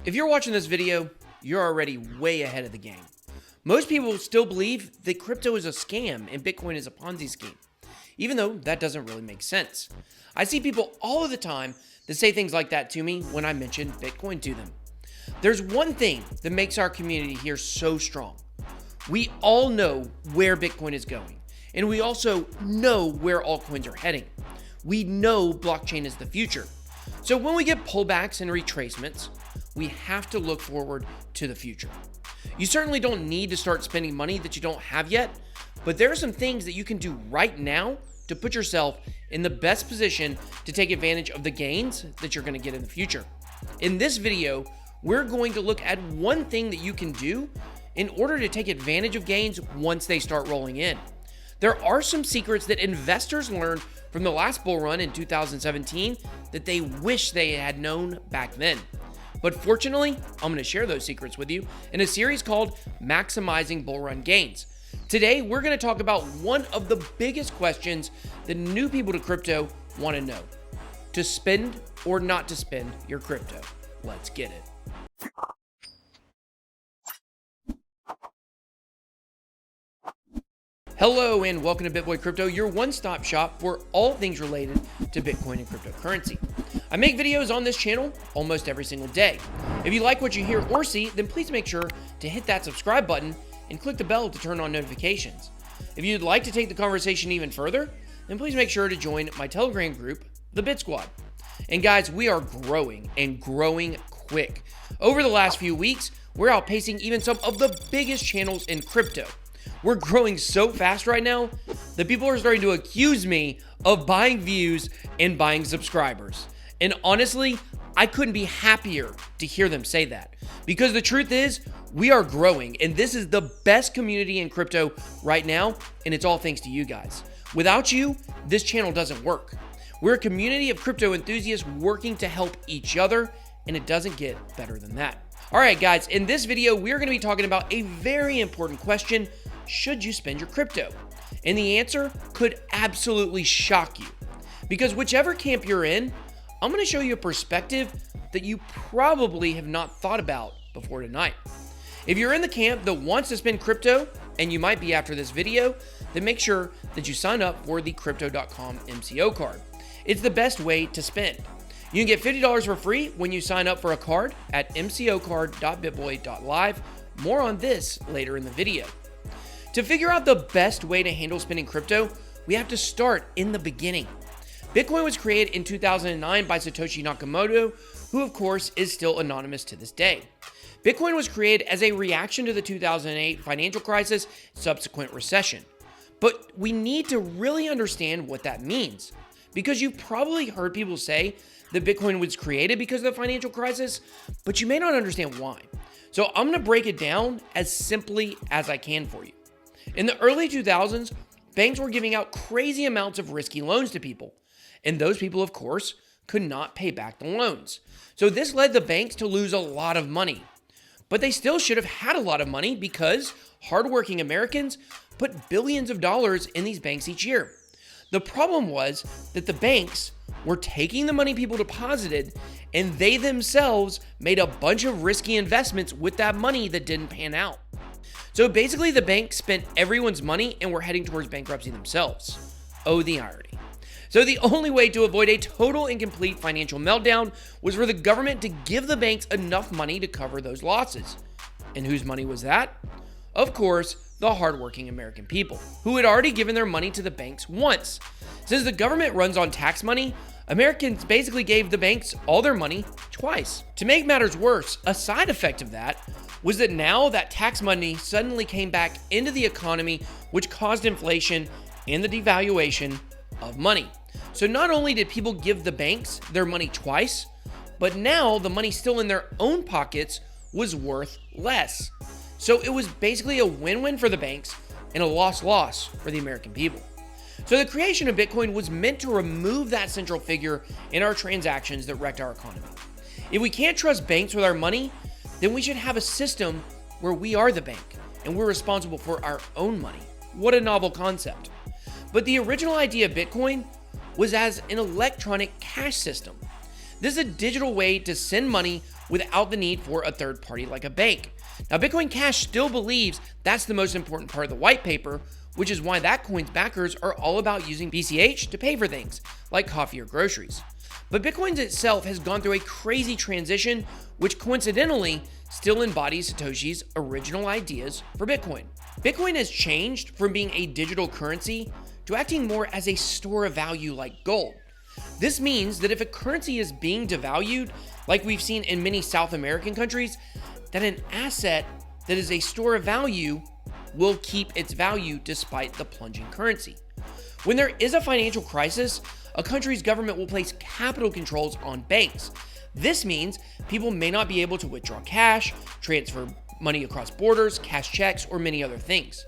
If you're watching this video, you're already way ahead of the game. Most people still believe that crypto is a scam and Bitcoin is a Ponzi scheme, even though that doesn't really make sense. I see people all of the time that say things like that to me when I mention Bitcoin to them. There's one thing that makes our community here so strong. We all know where Bitcoin is going, and we also know where altcoins are heading. We know blockchain is the future. So when we get pullbacks and retracements, we have to look forward to the future. You certainly don't need to start spending money that you don't have yet, but there are some things that you can do right now to put yourself in the best position to take advantage of the gains that you're going to get in the future. In this video, we're going to look at one thing that you can do in order to take advantage of gains once they start rolling in. There are some secrets that investors learned from the last bull run in 2017 that they wish they had known back then. But fortunately, I'm going to share those secrets with you in a series called Maximizing Bull Run Gains. Today, we're going to talk about one of the biggest questions that new people to crypto want to know: to spend or not to spend your crypto. Let's get it. Hello and welcome to BITBOY Crypto, your one-stop shop for all things related to Bitcoin and cryptocurrency. I make videos on this channel almost every single day. If you like what you hear or see, then please make sure to hit that subscribe button and click the bell to turn on notifications. If you'd like to take the conversation even further, then please make sure to join my Telegram group, the Bit Squad. And guys, we are growing and growing quick. Over the last few weeks, we're outpacing even some of the biggest channels in crypto. We're growing so fast right now that people are starting to accuse me of buying views and buying subscribers. And honestly, I couldn't be happier to hear them say that, because the truth is we are growing and this is the best community in crypto right now, and it's all thanks to you guys. Without you, this channel doesn't work. We're a community of crypto enthusiasts working to help each other, and it doesn't get better than that. All right, guys, in this video, we're going to be talking about a very important question: should you spend your crypto? And the answer could absolutely shock you, because whichever camp you're in, I'm going to show you a perspective that you probably have not thought about before tonight. If you're in the camp that wants to spend crypto, and you might be after this video, then make sure that you sign up for the Crypto.com MCO card. It's the best way to spend. You can get $50 for free when you sign up for a card at mcocard.bitboy.live. More on this later in the video. To figure out the best way to handle spending crypto, we have to start in the beginning. Bitcoin was created in 2009 by Satoshi Nakamoto, who of course is still anonymous to this day. Bitcoin was created as a reaction to the 2008 financial crisis, subsequent recession. But we need to really understand what that means, because you've probably heard people say that Bitcoin was created because of the financial crisis, but you may not understand why. So I'm going to break it down as simply as I can for you. In the early 2000s, banks were giving out crazy amounts of risky loans to people. And those people, of course, could not pay back the loans. So this led the banks to lose a lot of money. But they still should have had a lot of money, because hardworking Americans put billions of dollars in these banks each year. The problem was that the banks were taking the money people deposited, and they themselves made a bunch of risky investments with that money that didn't pan out. So basically, the banks spent everyone's money and were heading towards bankruptcy themselves. Oh, the irony. So the only way to avoid a total and complete financial meltdown was for the government to give the banks enough money to cover those losses. And whose money was that? Of course, the hardworking American people, who had already given their money to the banks once. Since the government runs on tax money, Americans basically gave the banks all their money twice. To make matters worse, a side effect of that was that now that tax money suddenly came back into the economy, which caused inflation and the devaluation of money. So not only did people give the banks their money twice, but now the money still in their own pockets was worth less. So it was basically a win-win for the banks and a loss-loss for the American people. So the creation of Bitcoin was meant to remove that central figure in our transactions that wrecked our economy. If we can't trust banks with our money, then we should have a system where we are the bank and we're responsible for our own money. What a novel concept. But the original idea of Bitcoin was as an electronic cash system. This is a digital way to send money without the need for a third party like a bank. Now, Bitcoin Cash still believes that's the most important part of the white paper, which is why that coin's backers are all about using BCH to pay for things like coffee or groceries. But Bitcoin itself has gone through a crazy transition, which coincidentally still embodies Satoshi's original ideas for Bitcoin. Bitcoin has changed from being a digital currency to acting more as a store of value like gold. This means that if a currency is being devalued, like we've seen in many South American countries, that an asset that is a store of value will keep its value despite the plunging currency. When there is a financial crisis, a country's government will place capital controls on banks. This means people may not be able to withdraw cash, transfer money across borders, cash checks, or many other things.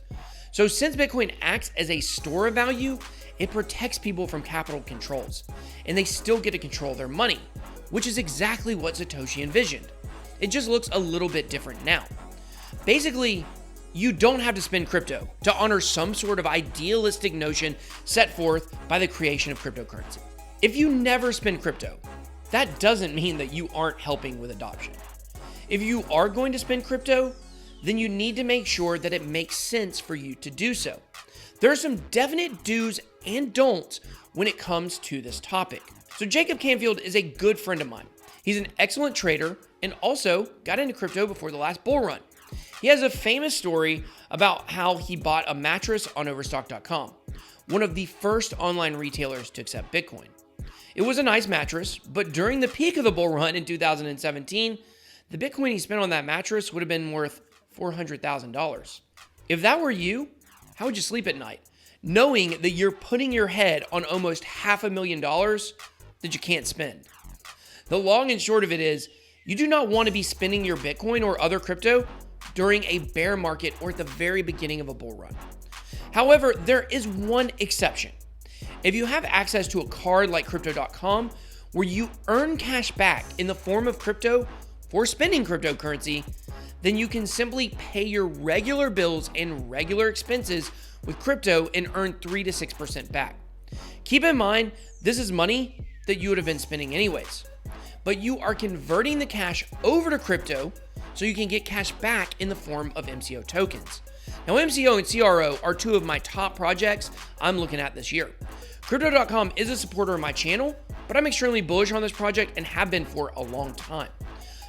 So since Bitcoin acts as a store of value, it protects people from capital controls, and they still get to control their money, which is exactly what Satoshi envisioned. It just looks a little bit different now. Basically, you don't have to spend crypto to honor some sort of idealistic notion set forth by the creation of cryptocurrency. If you never spend crypto, that doesn't mean that you aren't helping with adoption. If you are going to spend crypto, then you need to make sure that it makes sense for you to do so. There are some definite do's and don'ts when it comes to this topic. So Jacob Canfield is a good friend of mine. He's an excellent trader and also got into crypto before the last bull run. He has a famous story about how he bought a mattress on Overstock.com, one of the first online retailers to accept Bitcoin. It was a nice mattress, but during the peak of the bull run in 2017, the Bitcoin he spent on that mattress would have been worth $400,000. If that were you, how would you sleep at night, knowing that you're putting your head on almost $500,000 that you can't spend? The long and short of it is, you do not want to be spending your Bitcoin or other crypto during a bear market or at the very beginning of a bull run. However, there is one exception. If you have access to a card like Crypto.com, where you earn cash back in the form of crypto for spending cryptocurrency, then you can simply pay your regular bills and regular expenses with crypto and earn 3 to 6% back. Keep in mind, this is money that you would have been spending anyways, but you are converting the cash over to crypto so you can get cash back in the form of MCO tokens. Now, MCO and CRO are two of my top projects I'm looking at this year. Crypto.com is a supporter of my channel, but I'm extremely bullish on this project and have been for a long time.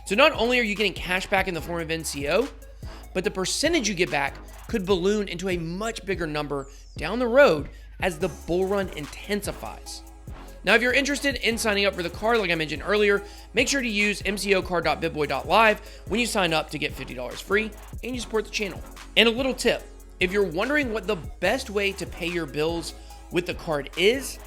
So not only are you getting cash back in the form of MCO, but the percentage you get back could balloon into a much bigger number down the road as the bull run intensifies. Now, if you're interested in signing up for the card, like I mentioned earlier, make sure to use mcocard.bitboy.live when you sign up to get $50 free and you support the channel. And a little tip, if you're wondering what the best way to pay your bills with the card is,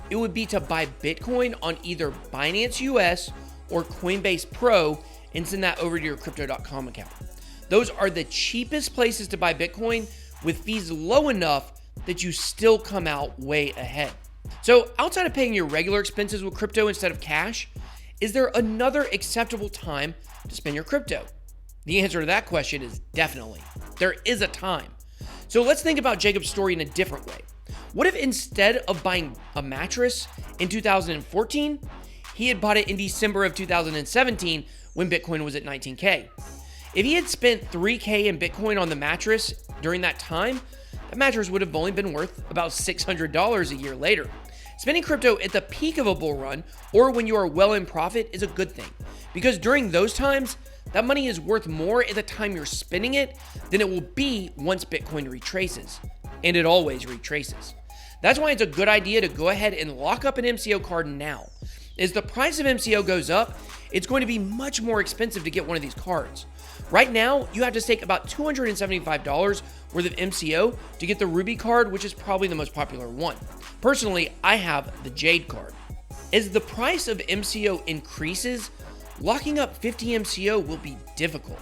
it would be to buy Bitcoin on either Binance US or Coinbase Pro and send that over to your Crypto.com account. Those are the cheapest places to buy Bitcoin with fees low enough that you still come out way ahead. So outside of paying your regular expenses with crypto instead of cash, is there another acceptable time to spend your crypto? The answer to that question is definitely. There is a time. So let's think about Jacob's story in a different way. What if instead of buying a mattress in 2014, he had bought it in December of 2017 when Bitcoin was at 19K? If he had spent 3K in Bitcoin on the mattress during that time, that mattress would have only been worth about $600 a year later. Spending crypto at the peak of a bull run or when you are well in profit is a good thing, because during those times, that money is worth more at the time you're spending it than it will be once Bitcoin retraces. And it always retraces. That's why it's a good idea to go ahead and lock up an MCO card now. As the price of MCO goes up, it's going to be much more expensive to get one of these cards. Right now, you have to stake about $275 worth of MCO to get the Ruby card, which is probably the most popular one. Personally, I have the Jade card. As the price of MCO increases, locking up 50 MCO will be difficult.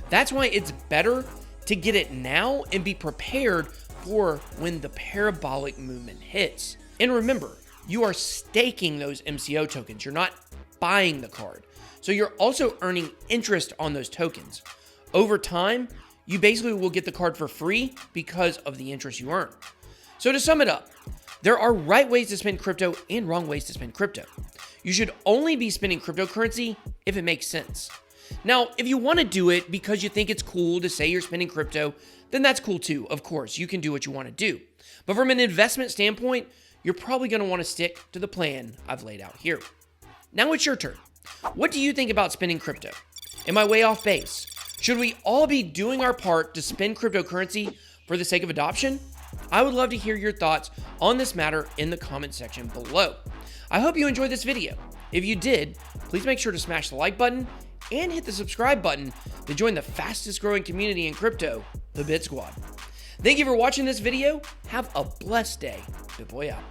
That's why it's better to get it now and be prepared for when the parabolic movement hits. And remember, you are staking those MCO tokens. You're not buying the card. So you're also earning interest on those tokens. Over time, you basically will get the card for free because of the interest you earn. So to sum it up, there are right ways to spend crypto and wrong ways to spend crypto. You should only be spending cryptocurrency if it makes sense. Now, if you want to do it because you think it's cool to say you're spending crypto, then that's cool too. Of course, you can do what you want to do. But from an investment standpoint, you're probably going to want to stick to the plan I've laid out here. Now it's your turn. What do you think about spending crypto? Am I way off base? Should we all be doing our part to spend cryptocurrency for the sake of adoption? I would love to hear your thoughts on this matter in the comment section below. I hope you enjoyed this video. If you did, please make sure to smash the like button and hit the subscribe button to join the fastest growing community in crypto, the Bit Squad. Thank you for watching this video. Have a blessed day. BitBoy out.